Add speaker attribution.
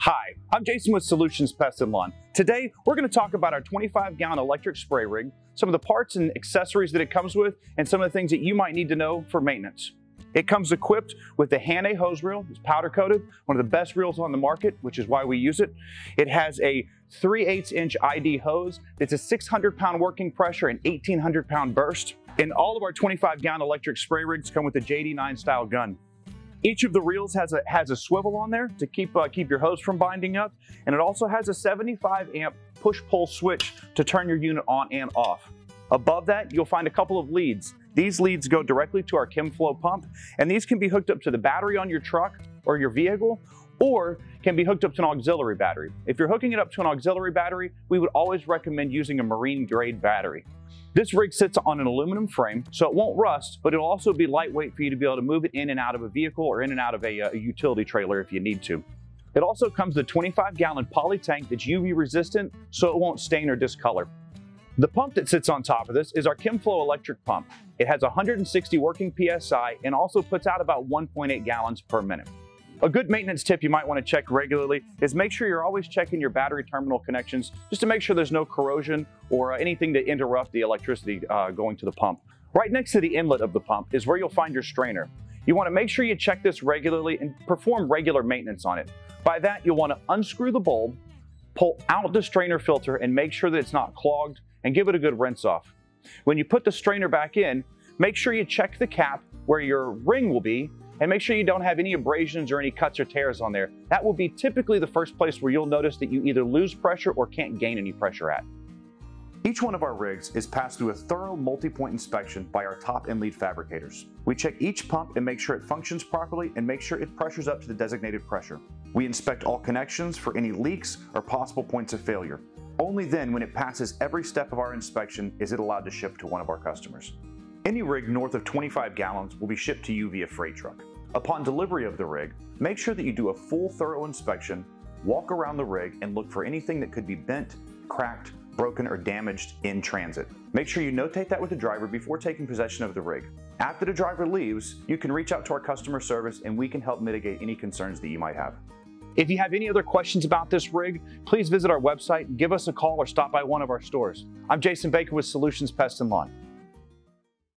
Speaker 1: Hi, I'm Jason with Solutions Pest Lawn. Today, we're going to talk about our 25-gallon electric spray rig, some of the parts and accessories that it comes with, and some of the things that you might need to know for maintenance. It comes equipped with the Hand-A hose reel. It's powder coated, one of the best reels on the market, which is why we use it. It has a 3/8-inch ID hose. It's a 600-pound working pressure and 1,800-pound burst. And all of our 25-gallon electric spray rigs come with a JD9 style gun. Each of the reels has a swivel on there to keep your hose from binding up, and it also has a 75-amp push-pull switch to turn your unit on and off. Above that, you'll find a couple of leads. These leads go directly to our ChemFlow pump, and these can be hooked up to the battery on your truck or your vehicle, or can be hooked up to an auxiliary battery. If you're hooking it up to an auxiliary battery, we would always recommend using a marine-grade battery. This rig sits on an aluminum frame, so it won't rust, but it'll also be lightweight for you to be able to move it in and out of a vehicle or in and out of a utility trailer if you need to. It also comes with a 25-gallon poly tank that's UV resistant, so it won't stain or discolor. The pump that sits on top of this is our ChemFlow electric pump. It has 160 working PSI and also puts out about 1.8 gallons per minute. A good maintenance tip you might want to check regularly is make sure you're always checking your battery terminal connections just to make sure there's no corrosion or anything to interrupt the electricity going to the pump. Right next to the inlet of the pump is where you'll find your strainer. You want to make sure you check this regularly and perform regular maintenance on it. By that, you'll want to unscrew the bulb, pull out the strainer filter and make sure that it's not clogged, and give it a good rinse off. When you put the strainer back in, make sure you check the cap where your ring will be, and make sure you don't have any abrasions or any cuts or tears on there. That will be typically the first place where you'll notice that you either lose pressure or can't gain any pressure at. Each one of our rigs is passed through a thorough multi-point inspection by our top and lead fabricators. We check each pump and make sure it functions properly and make sure it pressures up to the designated pressure. We inspect all connections for any leaks or possible points of failure. Only then, when it passes every step of our inspection, is it allowed to ship to one of our customers. Any rig north of 25 gallons will be shipped to you via freight truck. Upon delivery of the rig, make sure that you do a full thorough inspection, walk around the rig, and look for anything that could be bent, cracked, broken, or damaged in transit. Make sure you notate that with the driver before taking possession of the rig. After the driver leaves, you can reach out to our customer service and we can help mitigate any concerns that you might have. If you have any other questions about this rig, please visit our website, give us a call, or stop by one of our stores. I'm Jason Baker with Solutions Pest Lawn.